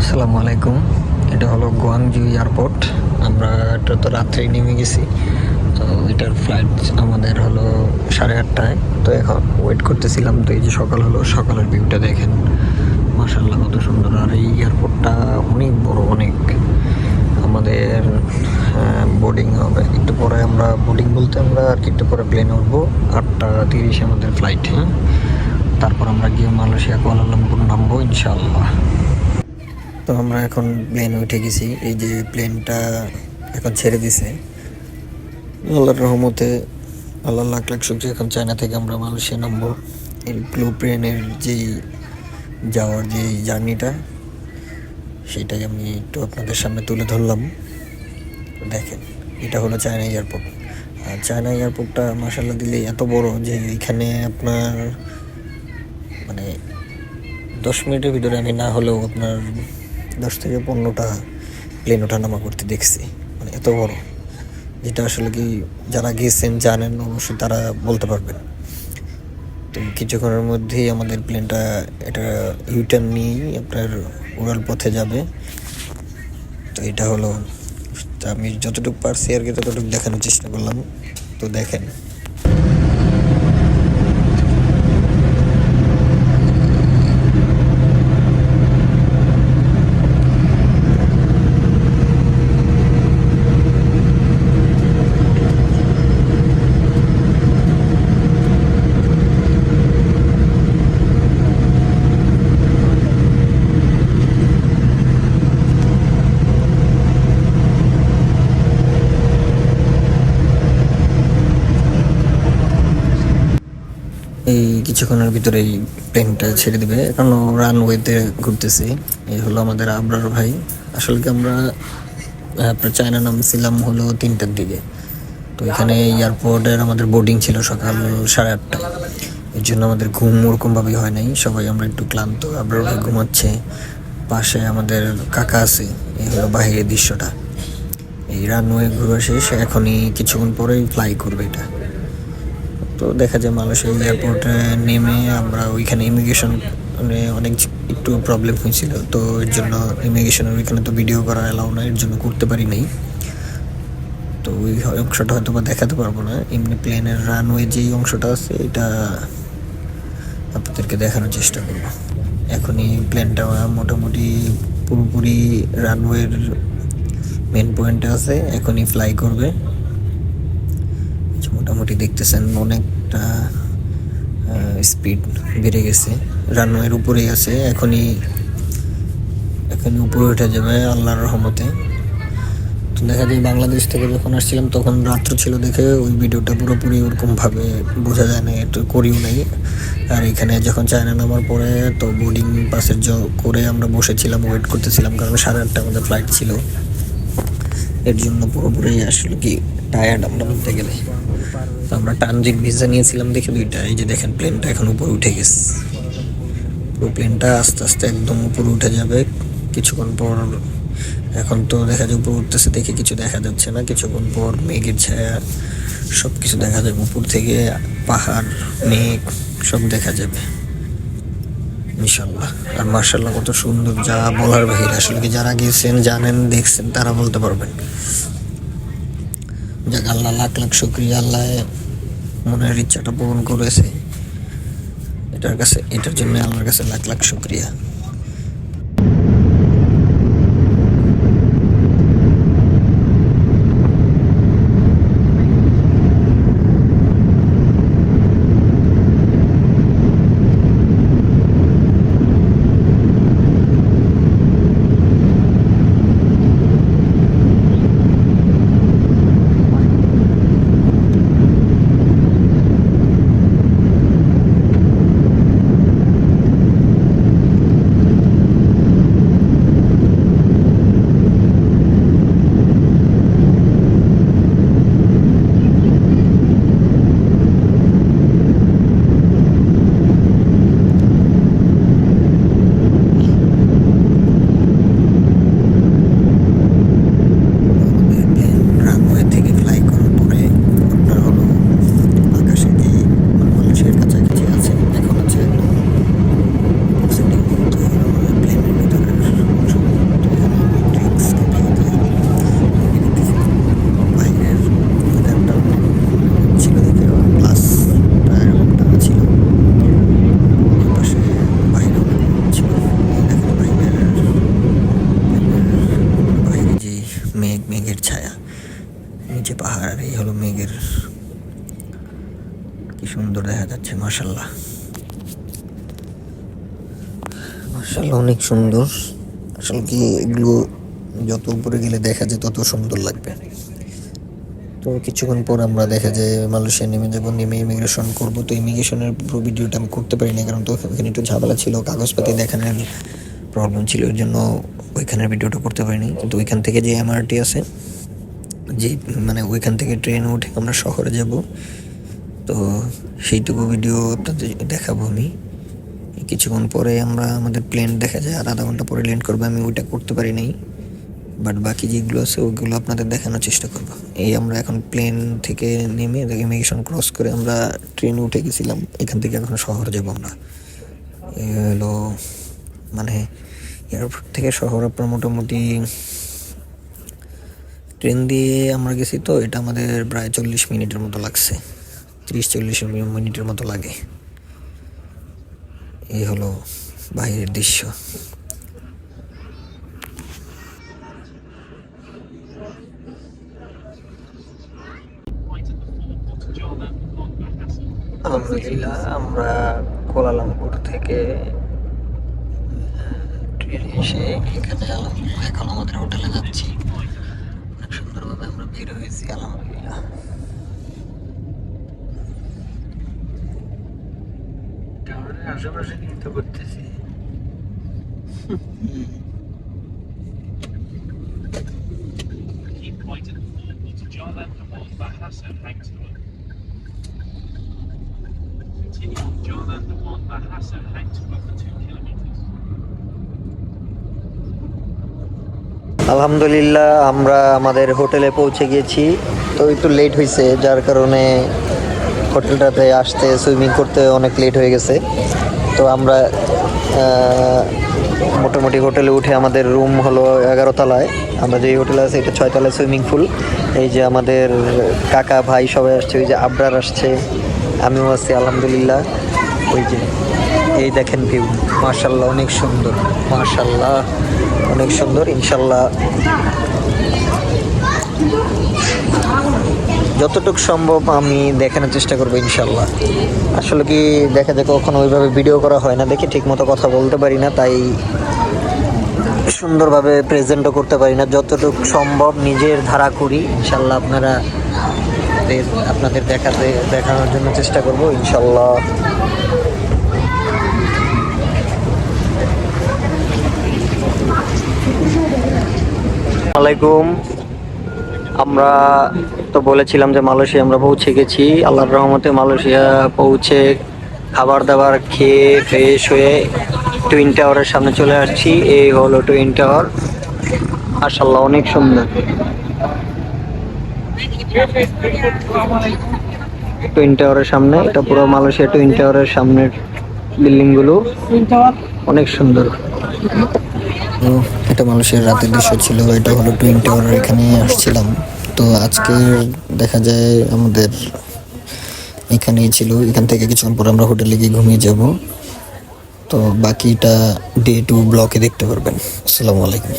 আসসালামু আলাইকুম। এটা হলো গুয়াংজু এয়ারপোর্ট। আমরা এটা তো রাত্রেই নেমে গেছি। তো এটার ফ্লাইট আমাদের হলো 8:30টায়। তো এখন ওয়েট করতেছিলাম। তো এই যে সকাল হলো, সকালের ভিউটা দেখেন, মাশাআল্লাহ কত সুন্দর। আর এই এয়ারপোর্টটা অনেক বড়, অনেক। আমাদের বোর্ডিং হবে একটু পরে। আমরা বোর্ডিং বলতে আমরা আর কি একটু পরে প্লেনে উঠবো। 8:30 আমাদের ফ্লাইট। হ্যাঁ, তারপর আমরা গিয়ে মালয়েশিয়া কুয়ালালামপুর নামবো ইনশাআল্লাহ। তো আমরা এখন প্লেনে উঠে গেছি। এই যে প্লেনটা এখন ছেড়ে দিছে আল্লাহর রহমতে। আল্লাহ লাখ লাখ শুকরিয়া। এখন চায়না থেকে আমরা মালয়েশিয়া নামবো। এই ব্লু প্লেনের যেই যাওয়ার যে জার্নিটা, সেটাই আমি একটু আপনাদের সামনে তুলে ধরলাম। দেখেন, এটা হলো চায়না এয়ারপোর্ট। আর চায়না এয়ারপোর্টটা মাশাআল্লাহ দিলে এত বড় যে এখানে আপনার মানে 10 মিনিটের ভিতরে আমি না হলেও আপনার 10 থেকে 15টা প্লেন ওঠানামা করতে দেখছি। মানে এত বড়, যেটা আসলে কি যারা গিয়েছেন জানেন, অবশ্যই তারা বলতে পারবেন। তো কিছুক্ষণের মধ্যেই আমাদের প্লেনটা এটা ইউটার্ন নিয়েই আপনার উড়াল পথে যাবে। তো এটা হলো, আমি যতটুকু পারছি আর কি ততটুকু দেখানোর চেষ্টা করলাম। তো দেখেন, এই কিছুক্ষণের ভিতরেই প্লেনটা ছেড়ে দিবে। এখন রানওয়েতে ঘুরতেছি। এই হলো আমাদের আবরার ভাই। আসলে কি আমরা আপনার চায়না নামছিলাম হলো 3টার দিকে। তো এখানে এয়ারপোর্টের আমাদের বোর্ডিং ছিল সকাল 8:30টায়। এর জন্য আমাদের ঘুম ওরকমভাবেই হয় নাই। সবাই আমরা একটু ক্লান্ত। আবরার ভাই ঘুমাচ্ছে, পাশে আমাদের কাকা আছে। এই হলো বাহিরের দৃশ্যটা। এই রানওয়ে ঘুরে শেষ, এখনই কিছুক্ষণ পরেই ফ্লাই করবে এটা। তো দেখা যায় মালয়েশিয়া এয়ারপোর্টে নেমে আমরা ওইখানে ইমিগ্রেশন অনেক একটু প্রবলেম হয়েছিল। তো এর জন্য ইমিগ্রেশনের ওইখানে তো ভিডিও করা এলাও না, এর জন্য করতে পারি নাই। তো ওই অংশটা হয়তো বা দেখাতে পারবো না। এমনি প্লেনের রানওয়ে যেই অংশটা আছে এটা আপনাদেরকে দেখানোর চেষ্টা করবো। এখনই প্লেনটা মোটামুটি পুরোপুরি রানওয়ের মেন পয়েন্টে আছে, এখনই ফ্লাই করবে। মোটামুটি দেখতেছেন অনেকটা স্পিড বেড়ে গেছে। রানওয়ের উপরেই আছে, এখনই উপরে উঠে যাবে আল্লাহর রহমতে। তো দেখা যায় বাংলাদেশ থেকে যখন আসছিলাম তখন রাত্র ছিল দেখে ওই ভিডিওটা পুরোপুরি ওরকমভাবে বোঝা যায় না, একটু করিও নাই। আর এখানে যখন চায়না নামার পরে তো বোর্ডিং পাসের করে আমরা বসেছিলাম, ওয়েট করতেছিলাম, কারণ 8:30 আমাদের ফ্লাইট ছিল। এর জন্য পুরোপুরি আসলে কি টায়ার্ড আমরা বলতে গেলে। তো আমরা ট্রানজিট ভিসা নিয়েছিলাম দেখে 2টা। এই যে দেখেন প্লেনটা এখন উপরে উঠে গেছে। পুরো প্লেনটা আস্তে আস্তে একদম উপরে উঠে যাবে কিছুক্ষণ পর। এখন তো দেখা যায় উপরে উঠতেছে দেখে কিছু দেখা যাচ্ছে না, কিছুক্ষণ পর মেঘের ছায়া সব কিছু দেখা যাবে। উপর থেকে পাহাড়, মেঘ সব দেখা যাবে ইনশাল্লাহ। আর মার্শাল্লাহ কত সুন্দর, যা বলার বাহিরে। আসলে কি যারা গিয়েছেন জানেন, দেখছেন, তারা বলতে পারবেন। যাক, আল্লাহ লাখ লাখ শুকরিয়া। আল্লাহ মনের ইচ্ছাটা পূরণ করেছে। এটার জন্য আল্লাহর কাছে লাখ লাখ শুকরিয়া। হচ্ছে মাশাল্লাহ, মাশাল্লাহ অনেক সুন্দর। আসলে কি এগুলো যত উপরে গেলে দেখা যায় তত সুন্দর লাগবে। তো কিছুক্ষণ পর আমরা দেখা যায় মালয়েশিয়া নেমে যাবো, নেমে ইমিগ্রেশন করবো। তো ইমিগ্রেশনের পুরো ভিডিওটা আমি করতে পারি না, কারণ তো ওখানে একটু ঝামেলা ছিল, কাগজপাতি দেখানোর প্রবলেম ছিল, ওই জন্য ওইখানের ভিডিওটা করতে পারিনি। কিন্তু ওইখান থেকে যে এমআরটি আছে, যে মানে ওইখান থেকে ট্রেনে উঠে আমরা শহরে যাব, তো সেইটুকু ভিডিও আপনাদের দেখাবো আমি। কিছুক্ষণ পরে আমরা আমাদের প্লেন দেখা যায় আর আধা ঘন্টা পরে ল্যান্ড করবো, আমি ওইটা করতে পারি নাই, বাট বাকি যেগুলো আছে ওইগুলো আপনাদের দেখানোর চেষ্টা করবো। এই আমরা এখন প্লেন থেকে নেমে ইমিগ্রেশন ক্রস করে আমরা ট্রেনে উঠে গেছিলাম, এখান থেকে এখন শহরে যাবো আমরা। এই হলো মানে এয়ারপোর্ট থেকে শহর আপনার মোটামুটি ট্রেন দিয়ে আমরা গেছি, তো এটা আমাদের প্রায় 40 মিনিটের মতো লাগছে, 30-40 মিনিটের মতো লাগে। এই হলো বাইরের দৃশ্য। আলহামদুলিল্লাহ আমরা কুয়ালালামপুর থেকে ট্রেনে এসে এখানে এখন আমাদের হোটেলে যাচ্ছি। অনেক সুন্দরভাবে আমরা বের হয়েছি আলহামদুলিল্লাহ। আশেপাশে কিন্তু করতেছি। আলহামদুলিল্লাহ আমরা আমাদের হোটেলে পৌঁছে গিয়েছি। তো একটু লেট হয়েছে, যার কারণে হোটেলটাতে আসতে সুইমিং করতে অনেক লেট হয়ে গেছে। তো আমরা মোটামুটি হোটেলে উঠে আমাদের রুম হলো 11 তলায়, আমরা যে হোটেলে আছে এটা 6 তলায় সুইমিং পুল। এই যে আমাদের কাকা ভাই সবাই আসছে, ওই যে আবরার আসছে, আমিও আছি আলহামদুলিল্লাহ। ওই যে এই দেখেন ভিউ, মাশাল্লাহ অনেক সুন্দর, মাশাল্লাহ অনেক সুন্দর। ইনশাল্লাহ যতটুকু সম্ভব আমি দেখানোর চেষ্টা করবো ইনশাল্লাহ। আসলে কি দেখা যায় কখনো ওইভাবে ভিডিও করা হয় না, দেখে ঠিক মতো কথা বলতে পারি না, তাই সুন্দরভাবে প্রেজেন্টও করতে পারি না। যতটুকু সম্ভব নিজের ধারা করি, ইনশাল্লাহ আপনাদের দেখানোর জন্য চেষ্টা করব ইনশাল্লাহ। আলাইকুম, আমরা তো বলেছিলাম যে মালয়েশিয়া আমরা পৌঁছে গেছি। আল্লাহর রহমতে মালয়েশিয়া পৌঁছে খাবার দাবার খেয়ে ফ্রেশ হয়ে টুইন টাওয়ারের সামনে চলে আসছি। এই হলো টুইন টাওয়ার, মাশাআল্লাহ অনেক সুন্দর। টুইন টাওয়ারের সামনে, এটা পুরো মালয়েশিয়া টুইন টাওয়ারের সামনের বিল্ডিং গুলো অনেক সুন্দর। এটা মালয়েশিয়ার রাতের দৃশ্য ছিল, এটা হলো টুইন টাওয়ার, এখানে আসছিলাম। তো আজকে দেখা যায় আমাদের এখানেই ছিল, এখান থেকে কিছুক্ষণ পর আমরা হোটেলে গিয়ে ঘুমিয়ে যাব। তো বাকিটা ডে 2 ব্লকে দেখতে পারবেন। আসসালামু আলাইকুম।